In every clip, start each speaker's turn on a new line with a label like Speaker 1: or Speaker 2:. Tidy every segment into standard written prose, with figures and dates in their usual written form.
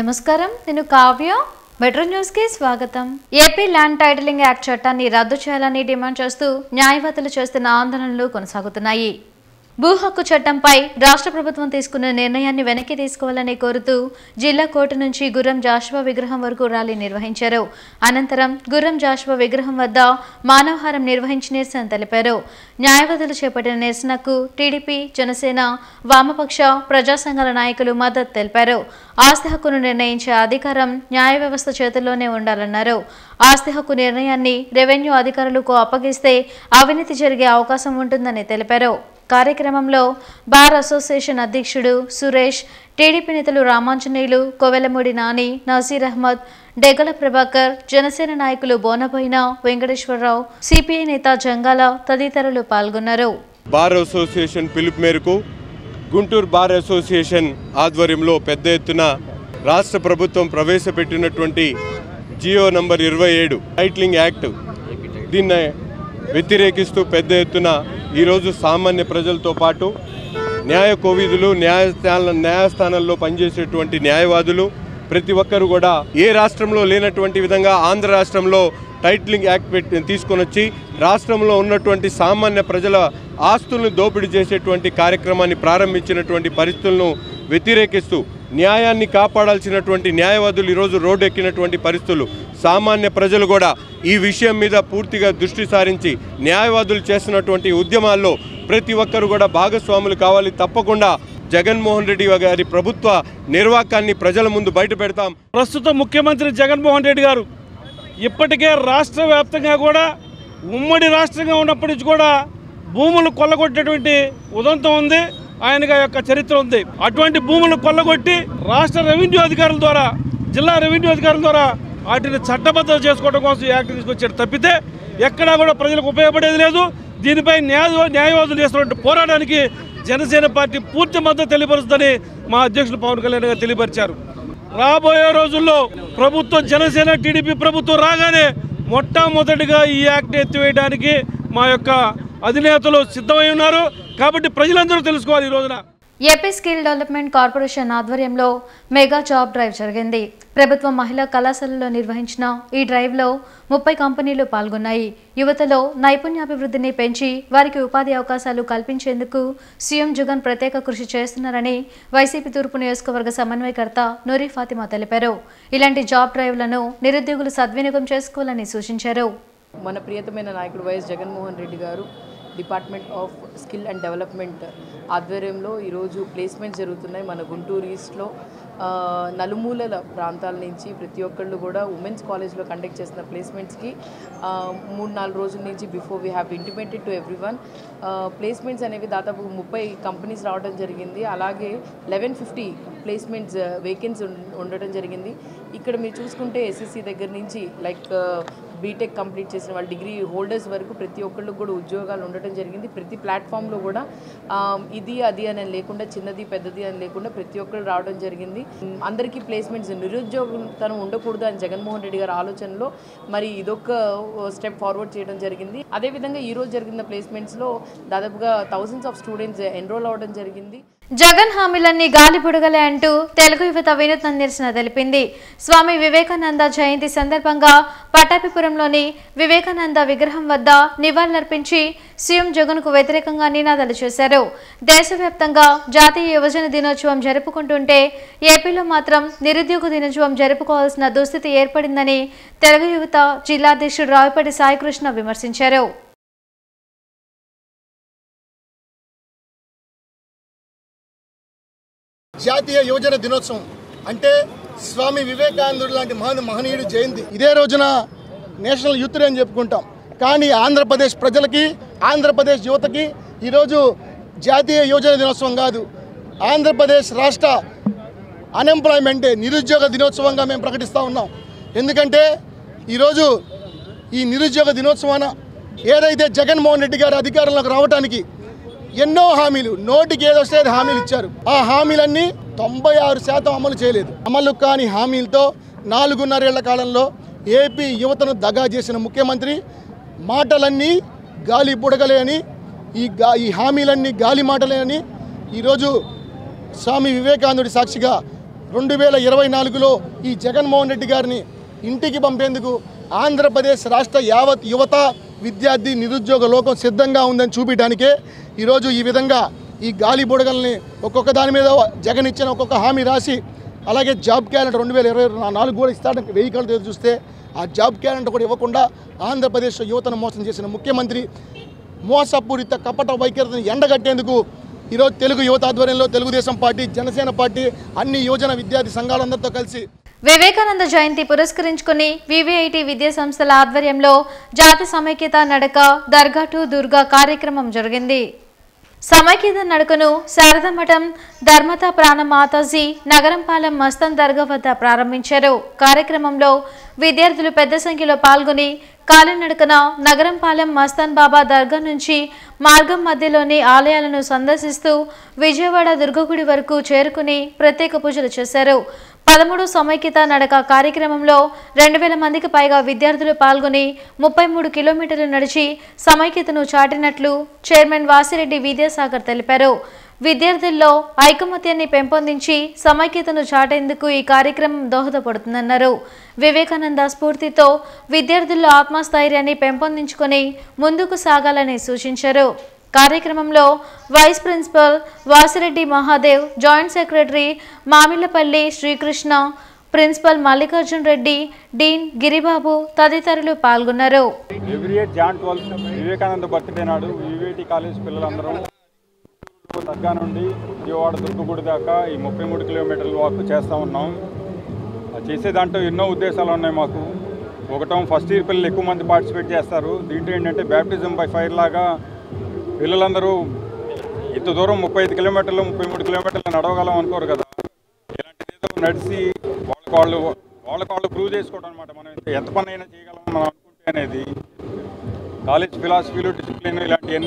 Speaker 1: నమస్కారం, నేను Kavya. Metro news కి స్వాగతం. ఏపీ ల్యాండ్ టైటిలింగ్ యాక్ట్ చట్టాన్ని రద్దు చేయాలని డిమాండ్ చేస్తూ న్యాయవాదులు చేస్తున్న ఆందోళనలు కొనసాగుతున్నాయి. భూ హక్కు చట్టంపై రాష్ట్ర ప్రభుత్వం తీసుకున్న నిర్ణయాన్ని వెనక్కి తీసుకోవాలని కోరుతూ జిల్లా కోర్టు నుంచి గుర్రం జాషువా విగ్రహం వరకు ర్యాలీ నిర్వహించారు. అనంతరం గుర్రం జాషువా విగ్రహం వద్ద మానవహారం నిర్వహించి నిరసన తెలిపారు. న్యాయవాదులు చేపట్టిన నిరసనకు టీడీపీ, జనసేన, వామపక్ష, ప్రజా సంఘాల నాయకులు మద్దతు తెలిపారు. ఆస్తి హక్కును నిర్ణయించే అధికారం న్యాయ వ్యవస్థ చేతుల్లోనే ఉండాలన్నారు. ఆస్తి హక్కు నిర్ణయాన్ని రెవెన్యూ అధికారులకు అప్పగిస్తే అవినీతి జరిగే అవకాశం ఉంటుందని తెలిపారు. కార్యక్రమంలో బార్ అసోసియేషన్ అధ్యక్షుడు సురేష్, టీడీపీ నేతలు రామాంజనేయులు, కోవెలమూడి నాని, నజీర్ అహ్మద్, డెగల ప్రభాకర్, జనసేన నాయకులు బోనబోయిన వెంకటేశ్వరరావు, సిపిఐ నేత జంగాల తదితరులు పాల్గొన్నారు.
Speaker 2: బార్ అసోసియేషన్ పిలుపు మేరకు గుంటూరు బార్ అసోసియేషన్ ఆధ్వర్యంలో పెద్ద ఎత్తున రాష్ట్ర ప్రభుత్వం ప్రవేశపెట్టినటువంటి జియో నంబర్ 27 టైటిలింగ్ యాక్ట్ దీన్ని వ్యతిరేకిస్తూ పెద్ద ఎత్తున ఈరోజు సామాన్య ప్రజలతో పాటు న్యాయ కోవిదులు, న్యాయస్థానాల్లో పనిచేసేటువంటి న్యాయవాదులు ప్రతి ఒక్కరు కూడా ఏ రాష్ట్రంలో లేనటువంటి విధంగా ఆంధ్ర రాష్ట్రంలో టైటిలింగ్ యాక్ట్ తీసుకొని వచ్చి రాష్ట్రంలో ఉన్నటువంటి సామాన్య ప్రజల ఆస్తులను దోపిడీ చేసేటువంటి కార్యక్రమాన్ని ప్రారంభించినటువంటి పరిస్థితులను వ్యతిరేకిస్తూ న్యాయాన్ని కాపాడాల్సినటువంటి న్యాయవాదులు ఈరోజు రోడ్డు ఎక్కినటువంటి పరిస్థితులు. సామాన్య ప్రజలు కూడా ఈ విషయం మీద పూర్తిగా దృష్టి సారించి న్యాయవాదులు చేస్తున్నటువంటి ఉద్యమాల్లో ప్రతి ఒక్కరు కూడా భాగస్వాములు కావాలి. తప్పకుండా జగన్మోహన్ రెడ్డి గారి ప్రభుత్వ నిర్వాకాన్ని ప్రజల ముందు బయట పెడతాం.
Speaker 3: ప్రస్తుత ముఖ్యమంత్రి జగన్మోహన్ రెడ్డి గారు ఇప్పటికే రాష్ట్ర వ్యాప్తంగా కూడా ఉమ్మడి రాష్ట్రంగా ఉన్నప్పటి నుంచి కూడా భూములు కొల్లగొట్టేటువంటి ఉదంతం ఉంది. ఆయన యొక్క చరిత్ర ఉంది. అటువంటి భూములు కొల్లగొట్టి రాష్ట్ర రెవెన్యూ అధికారుల ద్వారా, జిల్లా రెవెన్యూ అధికారుల ద్వారా వాటిని చట్టబద్ధత చేసుకోవడం కోసం యాక్ట్ తీసుకొచ్చాడు తప్పితే ఎక్కడా కూడా ప్రజలకు ఉపయోగపడేది లేదు. దీనిపై న్యాయవాదులు చేస్తున్న పోరాటానికి జనసేన పార్టీ పూర్తి మద్దతు తెలియపరుస్తుందని మా అధ్యక్షులు పవన్ కళ్యాణ్ గారు తెలియపరిచారు. రాబోయే రోజుల్లో ప్రభుత్వం, జనసేన టీడీపీ ప్రభుత్వం రాగానే మొట్టమొదటిగా ఈ యాక్ట్ ఎత్తివేయడానికి మా యొక్క అధినేతలు సిద్ధమై ఉన్నారు. కాబట్టి ప్రజలందరూ తెలుసుకోవాలి. ఈ రోజున
Speaker 1: ఏపీ స్కిల్ డెవలప్మెంట్ కార్పొరేషన్ ఆధ్వర్యంలో మెగా జాబ్ డ్రైవ్ జరిగింది. ప్రభుత్వ మహిళా కళాశాలలో నిర్వహించిన ఈ డ్రైవ్లో 30 కంపెనీలు పాల్గొన్నాయి. యువతలో నైపుణ్యాభివృద్ధిని పెంచి వారికి ఉపాధి అవకాశాలు కల్పించేందుకు సీఎం జగన్ ప్రత్యేక కృషి చేస్తున్నారని వైసీపీ తూర్పు నియోజకవర్గ సమన్వయకర్త నూరి ఫాతిమా తెలిపారు. ఇలాంటి జాబ్ డ్రైవ్లను నిరుద్యోగులు సద్వినియోగం చేసుకోవాలని సూచించారు.
Speaker 4: మన ప్రియతమైన నాయకుడు వైఎస్ జగన్మోహన్ రెడ్డి గారు department of skill and development ఆధ్వర్యంలో ఈరోజు ప్లేస్మెంట్స్ జరుగుతున్నాయి. మన గుంటూరు ఈస్ట్లో నలుమూలల ప్రాంతాల నుంచి ప్రతి ఒక్కళ్ళు కూడా ఉమెన్స్ కాలేజ్లో కండక్ట్ చేసిన ప్లేస్మెంట్స్కి 3-4 రోజుల నుంచి before we have intimated to everyone. Placements అనేవి దాదాపు 30 కంపెనీస్ రావడం జరిగింది. అలాగే 1150 ప్లేస్మెంట్స్ వేకెన్సీ ఉండడం జరిగింది. ఇక్కడ మీరు చూసుకుంటే ఎస్ఎస్సి దగ్గర నుంచి బీటెక్ కంప్లీట్ చేసిన వాళ్ళు, డిగ్రీ హోల్డర్స్ వరకు ప్రతి ఒక్కళ్ళకి కూడా ఉద్యోగాలు ఉండటం జరిగింది. ప్రతి ప్లాట్ఫామ్లో కూడా ఇది అది అని లేకుండా, చిన్నది పెద్దది అని లేకుండా ప్రతి ఒక్కరు రావడం జరిగింది. అందరికీ ప్లేస్మెంట్స్, నిరుద్యోగతనం ఉండకూడదు అని జగన్మోహన్ రెడ్డి గారి ఆలోచనలో మరి ఇదొక స్టెప్ ఫార్వర్డ్ చేయడం జరిగింది. అదేవిధంగా ఈరోజు జరిగిన ప్లేస్మెంట్స్లో దాదాపుగా థౌజండ్స్ ఆఫ్ స్టూడెంట్స్ ఎన్రోల్ అవ్వడం జరిగింది.
Speaker 1: జగన్ హామీలన్నీ గాలి బుడగలే అంటూ తెలుగు యువత వినూత్న నిరసన తెలిపింది. స్వామి వివేకానంద జయంతి సందర్భంగా పట్టాభిపురంలోని వివేకానంద విగ్రహం వద్ద నివాళులర్పించి సీఎం జగన్ కు వ్యతిరేకంగా నినాదాలు చేశారు. దేశవ్యాప్తంగా జాతీయ యువజన దినోత్సవం జరుపుకుంటుంటే ఏపీలో మాత్రం నిరుద్యోగ దినోత్సవం జరుపుకోవాల్సిన దుస్థితి ఏర్పడిందని తెలుగు యువత జిల్లా అధ్యక్షుడు రావిపడి సాయికృష్ణ విమర్శించారు.
Speaker 5: జాతీయ యువజన దినోత్సవం అంటే స్వామి వివేకానందుడు లాంటి మహనీయుడి జయంతి. ఇదే రోజున నేషనల్ యూత్ డే అని చెప్పుకుంటాం. కానీ ఆంధ్రప్రదేశ్ ప్రజలకి, ఆంధ్రప్రదేశ్ యువతకి ఈరోజు జాతీయ యువజన దినోత్సవం కాదు, ఆంధ్రప్రదేశ్ రాష్ట్ర అన్ఎంప్లాయ్మెంట్ డే, నిరుద్యోగ దినోత్సవంగా మేము ప్రకటిస్తూ ఉన్నాం. ఎందుకంటే ఈరోజు ఈ నిరుద్యోగ దినోత్సవాన ఏదైతే జగన్మోహన్ రెడ్డి గారు అధికారంలోకి రావడానికి ఎన్నో హామీలు, నోటికి ఏదొస్తే హామీలు ఇచ్చారు. ఆ హామీలన్నీ 96% అమలు చేయలేదు. అమలు కాని హామీలతో 4.5 ఏళ్ల కాలంలో ఏపీ యువతను దగా చేసిన ముఖ్యమంత్రి మాటలన్నీ గాలి బుడగలే అని, ఈ హామీలన్నీ గాలి మాటలే అని ఈరోజు స్వామి వివేకానందుడి సాక్షిగా 2024లో ఈ జగన్మోహన్ రెడ్డి గారిని ఇంటికి పంపేందుకు ఆంధ్రప్రదేశ్ రాష్ట్ర యావత్ యువత విద్యార్థి నిరుద్యోగ లోకం సిద్ధంగా ఉందని చూపించడానికే ఈరోజు ఈ విధంగా ఈ గాలి బుడగల్ని ఒక్కొక్క దాని మీద జగన్ ఇచ్చిన ఒక్కొక్క హామీ రాసి, అలాగే జాబ్ క్యాలెండర్ 2024 కూడా ఇస్తాడని వెహికల్ చూస్తే ఆ జాబ్ క్యాలెండర్ కూడా ఇవ్వకుండా ఆంధ్రప్రదేశ్ యువతను మోసం చేసిన ముఖ్యమంత్రి మోసపూరిత కపట వైఖరిని ఎండగట్టేందుకు ఈరోజు తెలుగు యువత ఆధ్వర్యంలో తెలుగుదేశం పార్టీ, జనసేన పార్టీ, అన్ని యువజన విద్యార్థి సంఘాలందరితో కలిసి
Speaker 1: వివేకానంద జయంతి పురస్కరించుకుని వివిఐటి విద్యా సంస్థల ఆధ్వర్యంలో జాతి సమైక్యత నడక దర్గా టు దుర్గా కార్యక్రమం జరిగింది. సమైక్యత నడకను శారదామఠం ధర్మత ప్రాణ మాతాజీ నగరంపాలెం మస్తన్ దర్గా వద్ద ప్రారంభించారు. కార్యక్రమంలో విద్యార్థులు పెద్ద సంఖ్యలో పాల్గొని కాలినడకన నగరంపాలెం మస్తాన్ బాబా దర్గా నుంచి మార్గం మధ్యలోని ఆలయాలను సందర్శిస్తూ విజయవాడ దుర్గగుడి వరకు చేరుకుని ప్రత్యేక పూజలు చేశారు. 13 సమైక్యత నడక కార్యక్రమంలో 2000 మందికి పైగా విద్యార్థులు పాల్గొని 33 కిలోమీటర్లు నడిచి సమైక్యతను చాటినట్లు చైర్మన్ వాసిరెడ్డి విద్యాసాగర్ తెలిపారు. విద్యార్థుల్లో ఐకమత్యాన్ని పెంపొందించి సమైక్యతను చాటేందుకు ఈ కార్యక్రమం దోహదపడుతుందన్నారు. వివేకానంద స్ఫూర్తితో విద్యార్థుల్లో ఆత్మస్థైర్యాన్ని పెంపొందించుకొని ముందుకు సాగాలని సూచించారు. కార్యక్రమంలో vice principal Vasireddy Mahadev, joint secretary Mamillapalli Srikrishna, principal Mallikarjun Reddy, dean Giribabu తదితరులు పాల్గొన్నారు.
Speaker 6: Every year Jan 12 Vivekananda birthday నాడు వివిఐటి కాలేజ్ పిల్లలందరూ దర్గా నుండి విజయవాడ దుర్గగుడి దాకా ఈ 33 కిలోమీటర్ల వాక్ చేస్తూ ఉన్నాం. చేసే దాంట్లో ఎన్నో ఉద్దేశాలు ఉన్నాయి మాకు. ఒకటం ఫస్ట్ ఇయర్ పిల్లలు ఎక్కువ మంది పార్టిసిపేట్ చేస్తారు. దీంట్లో ఏంటంటే బ్యాప్టిజం బై ఫైర్ లాగా పిల్లలందరూ ఇంత దూరం 35 కిలోమీటర్లు 33 కిలోమీటర్లు నడవగలం అనుకోరు కదా. ఇలాంటిదేదో నడిచి వాళ్ళకు ప్రూవ్ చేసుకోవడం అనమాట. మనం ఎంత పని అయినా చేయగలం మనం అనుకుంటే అనేది కాలేజ్ ఫిలాసఫీలు, డిసిప్లిన్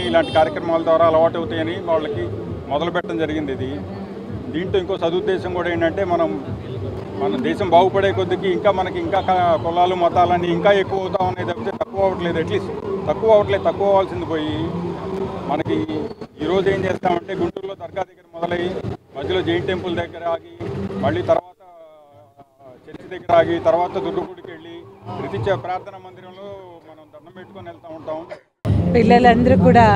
Speaker 6: ఇలాంటి కార్యక్రమాల ద్వారా అలవాటు అవుతాయని వాళ్ళకి మొదలు పెట్టడం జరిగింది. దీంట్లో ఇంకో సదుద్దేశం కూడా ఏంటంటే మన దేశం బాగుపడే కొద్దికి ఇంకా కులాలు మతాలన్నీ ఇంకా ఎక్కువ అవుతాం అనేది తప్పితే తక్కువ అవ్వట్లేదు. అట్లీస్ట్ తక్కువ అవ్వాల్సింది పోయి మనకి ఈరోజు ఏం చేస్తామంటే గుంటూరులో దర్గా దగ్గర మొదలై మధ్యలో జైన్ టెంపుల్ దగ్గర ఆగి మళ్ళీ తర్వాత చర్చి దగ్గర ఆగి తర్వాత దుర్గగుడికి వెళ్ళి ప్రతి ప్రార్థనా మందిరంలో మనం దండం పెట్టుకొని వెళ్తూ ఉంటాం.
Speaker 7: పిల్లలందరూ కూడా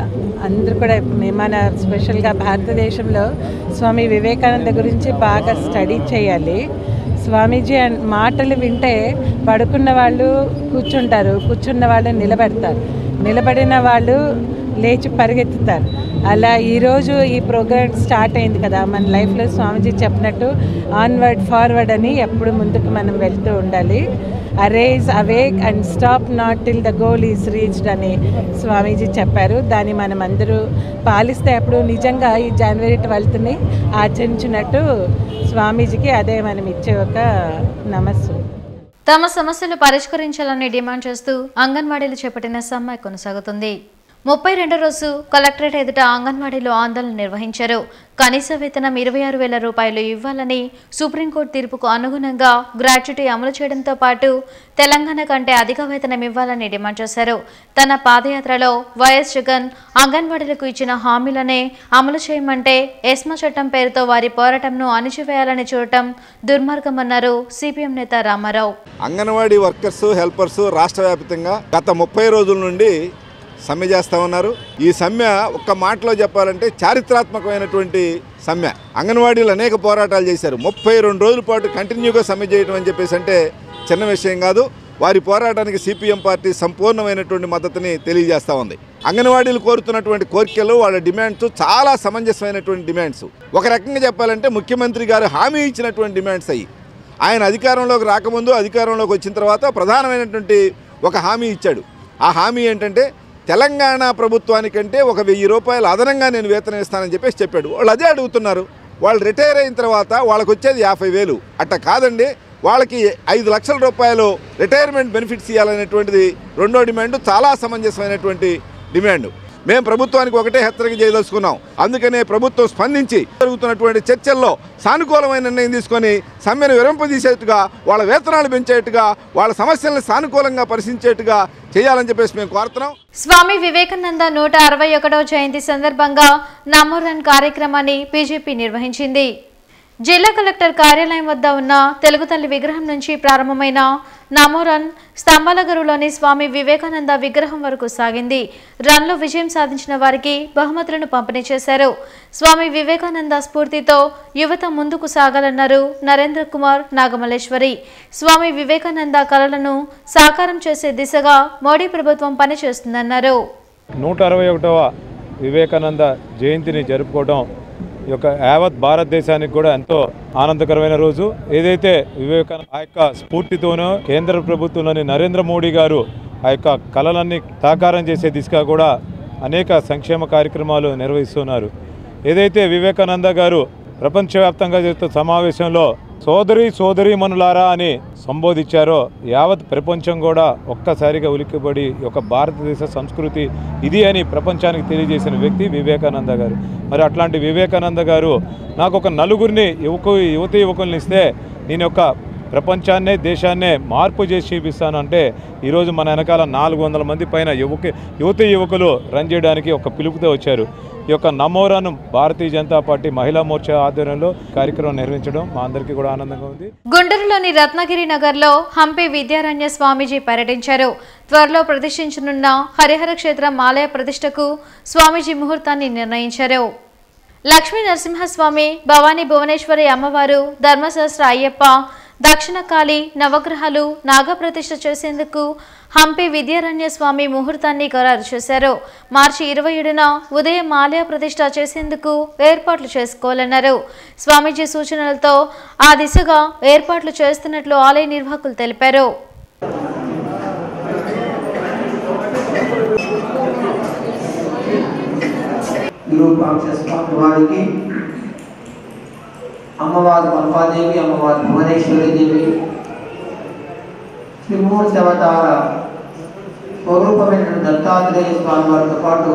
Speaker 7: మన స్పెషల్గా భారతదేశంలో స్వామి వివేకానంద గురించి బాగా స్టడీ చేయాలి. స్వామీజీ మాటలు వింటే పడుకున్న వాళ్ళు కూర్చుంటారు, కూర్చున్న వాళ్ళు నిలబడతారు, నిలబడిన వాళ్ళు లేచి పరిగెత్తుతారు. అలా ఈరోజు ఈ ప్రోగ్రామ్ స్టార్ట్ అయింది కదా. మన లైఫ్లో స్వామీజీ చెప్పినట్టు ఆన్వర్డ్ ఫార్వర్డ్ అని ఎప్పుడు ముందుకు మనం వెళ్తూ ఉండాలి. Erase awake and stop not till the goal is reached అని స్వామీజీ చెప్పారు. దాన్ని మనం అందరూ పాలిస్తే అప్పుడు నిజంగా ఈ జనవరి 12ని ఆచరించినట్టు స్వామీజీకి అదే మనం ఇచ్చే ఒక నమస్సు.
Speaker 1: తమ సమస్యలు పరిష్కరించాలని డిమాండ్ చేస్తూ అంగన్వాడీలు చేపట్టిన సమ్మె కొనసాగుతుంది. 32వ రోజు కలెక్టరేట్ ఎదుట అంగన్వాడీలో ఆందోళన నిర్వహించారు. కనీస వేతనం 26,000 రూపాయలు ఇవ్వాలని సుప్రీంకోర్టు తీర్పుకు అనుగుణంగా గ్రాట్యుటీ అమలు చేయడంతో పాటు తెలంగాణ కంటే అధిక వేతనం ఇవ్వాలని డిమాండ్ చేశారు. తన పాదయాత్రలో వైఎస్ జగన్ అంగన్వాడీలకు ఇచ్చిన హామీలనే అమలు చేయమంటే ఎస్మా చట్టం పేరుతో వారి పోరాటంను అణిచివేయాలని చూడటం దుర్మార్గమన్నారు సిపిఎం నేత రామారావు.
Speaker 8: అంగన్వాడీ వర్కర్స్, హెల్పర్స్ రాష్ట్ర వ్యాప్తంగా గత 30 రోజుల నుండి సమ్మె చేస్తూ ఉన్నారు. ఈ సమ్మె ఒక్క మాటలో చెప్పాలంటే చారిత్రాత్మకమైనటువంటి సమ్మె. అంగన్వాడీలు అనేక పోరాటాలు చేశారు. 32 రోజుల పాటు కంటిన్యూగా సమ్మె చేయడం అని చెప్పేసి అంటే చిన్న విషయం కాదు. వారి పోరాటానికి సిపిఎం పార్టీ సంపూర్ణమైనటువంటి మద్దతుని తెలియజేస్తూ ఉంది. అంగన్వాడీలు కోరుతున్నటువంటి కోరికలు, వాళ్ళ డిమాండ్స్ చాలా సమంజసమైనటువంటి డిమాండ్స్. ఒక రకంగా చెప్పాలంటే ముఖ్యమంత్రి గారు హామీ ఇచ్చినటువంటి డిమాండ్స్ అయ్యి. ఆయన అధికారంలోకి రాకముందు, అధికారంలోకి వచ్చిన తర్వాత ప్రధానమైనటువంటి ఒక హామీ ఇచ్చాడు. ఆ హామీ ఏంటంటే తెలంగాణ ప్రభుత్వానికంటే 1,000 రూపాయలు అదనంగా నేను వేతనం ఇస్తానని చెప్పాడు. వాళ్ళు అదే అడుగుతున్నారు. వాళ్ళు రిటైర్ అయిన తర్వాత వాళ్ళకి వచ్చేది 50,000. అట్ట కాదండి, వాళ్ళకి 5 లక్షల రూపాయలు రిటైర్మెంట్ బెనిఫిట్స్ ఇవ్వాలనేటువంటిది రెండో డిమాండ్. చాలా సమంజసమైనటువంటి డిమాండ్. మేము ప్రభుత్వానికి ఒకటే హెచ్చరిక చేయదలుచుకున్నాం. అందుకనే ప్రభుత్వం స్పందించి జరుగుతున్నటువంటి చర్చల్లో సానుకూలమైన నిర్ణయం తీసుకొని సమ్మెను విరంపదీసేట్టుగా, వాళ్ళ వేతనాలు పెంచేట్టుగా, వాళ్ళ సమస్యలను సానుకూలంగా పరిశీలించేట్టుగా చేయాలని చెప్పేసి మేము కోరుతున్నాం.
Speaker 1: స్వామి వివేకానంద 161వ జయంతి సందర్భంగా నమో రన్ కార్యక్రమాన్ని బీజేపీ నిర్వహించింది. జిల్లా కలెక్టర్ కార్యాలయం వద్ద ఉన్న తెలుగు తల్లి విగ్రహం నుంచి ప్రారంభమైన నమో రన్ స్తంభాలగరులోని స్వామి వివేకానంద విగ్రహం వరకు సాగింది. రన్లో విజయం సాధించిన వారికి బహుమతులను పంపిణీ చేశారు. స్వామి వివేకానంద స్ఫూర్తితో యువత ముందుకు సాగాలన్నారు నరేంద్ర కుమార్ నాగమల్లేశ్వరి. స్వామి వివేకానంద కలలను సాకారం చేసే దిశగా మోడీ ప్రభుత్వం పనిచేస్తుందన్నారు.
Speaker 6: 161వ వివేకానంద జయంతిని జరుపుకోవడం ఈ యొక్క యావత్ భారతదేశానికి కూడా ఎంతో ఆనందకరమైన రోజు. ఏదైతే వివేకానంద ఆ యొక్క స్ఫూర్తితోనో కేంద్ర ప్రభుత్వంలోని నరేంద్ర మోడీ గారు ఆ యొక్క కళలన్నీ సాకారం చేసే దిశగా కూడా అనేక సంక్షేమ కార్యక్రమాలు నిర్వహిస్తున్నారు. ఏదైతే వివేకానంద గారు ప్రపంచవ్యాప్తంగా జరుగుతున్న సమావేశంలో సోదరీమణులారా అని సంబోధించారో యావత్ ప్రపంచం కూడా ఒక్కసారిగా ఉలిక్కిపడి ఒక భారతదేశ సంస్కృతి ఇది అని ప్రపంచానికి తెలియజేసిన వ్యక్తి వివేకానంద గారు. మరి అట్లాంటి వివేకానంద గారు నాకు ఒక నలుగురిని యువకుల్ని ఇస్తే నేను యొక్క ప్రపంచాన్నే దేశాన్నే మార్పు చేసి చూపిస్తాను అంటే ఈరోజు మన వెనకాల 400 మంది పైన యువకులు రన్ చేయడానికి ఒక పిలుపుతో వచ్చారు. ఈ యొక్క నమోరాను భారతీయ జనతా పార్టీ మహిళా మోర్చా ఆధ్వర్యంలో కార్యక్రమం నిర్వహించడం మా అందరికీ కూడా ఆనందంగా ఉంది.
Speaker 1: గుంటూరులోని రత్నగిరి నగర్లో హంపి విద్యారణ్య స్వామీజీ పర్యటించారు. త్వరలో ప్రతిష్ఠించనున్న హరిహర క్షేత్రం ఆలయ ప్రతిష్టకు స్వామీజీ ముహూర్తాన్ని నిర్ణయించారు. లక్ష్మీ నరసింహస్వామి, భవానీ భువనేశ్వరి అమ్మవారు, ధర్మశాస్త్ర అయ్యప్ప, దక్షిణకాళి, నవగ్రహాలు నాగప్రతిష్ఠ చేసేందుకు హంపి విద్యారణ్య స్వామి ముహూర్తాన్ని ఖరారు చేశారు. మార్చి 27న ఉదయం ఆలయ ప్రతిష్ఠ చేసేందుకు ఏర్పాట్లు చేసుకోవాలన్నారు. స్వామీజీ సూచనలతో ఆ దిశగా ఏర్పాట్లు చేస్తున్నట్లు ఆలయ నిర్వాహకులు తెలిపారు.
Speaker 9: అమ్మవారు పంపాదేవి, అమ్మవారు భువనేశ్వరి దేవి, త్రిమూర్తి అవతార స్వరూపమైన దత్తాత్రేయ స్వామి వారితో పాటు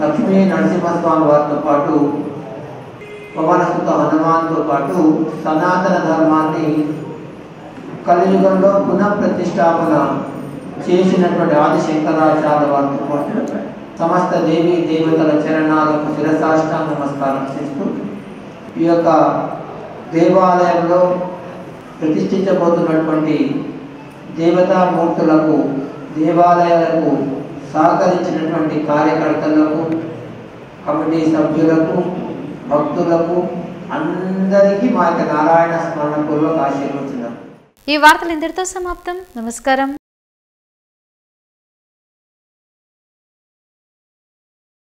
Speaker 9: లక్ష్మీ నరసింహస్వామి వారితో పాటు పవనసుత హనుమాన్తో పాటు సనాతన ధర్మాన్ని కలియుగంలో పునఃప్రతిష్టాపన చేసినటువంటి ఆది శంకరాచార్య వారితో పాటు సమస్త దేవీ దేవతల చరణాలకు శిరసాష్టాంగ నమస్కారం చేస్తూ ఈ యొక్క దేవాలయంలో ప్రతిష్ఠించబోతున్నటువంటి దేవతామూర్తులకు, దేవాలయాలకు సహకరించినటువంటి కార్యకర్తలకు, కమిటీ సభ్యులకు, భక్తులకు అందరికీ మా యొక్క నారాయణ స్మరణ పూర్వక ఆశీర్వచనం.
Speaker 1: ఈ వార్తలు ఇంతటితో సమాప్తం. నమస్కారం.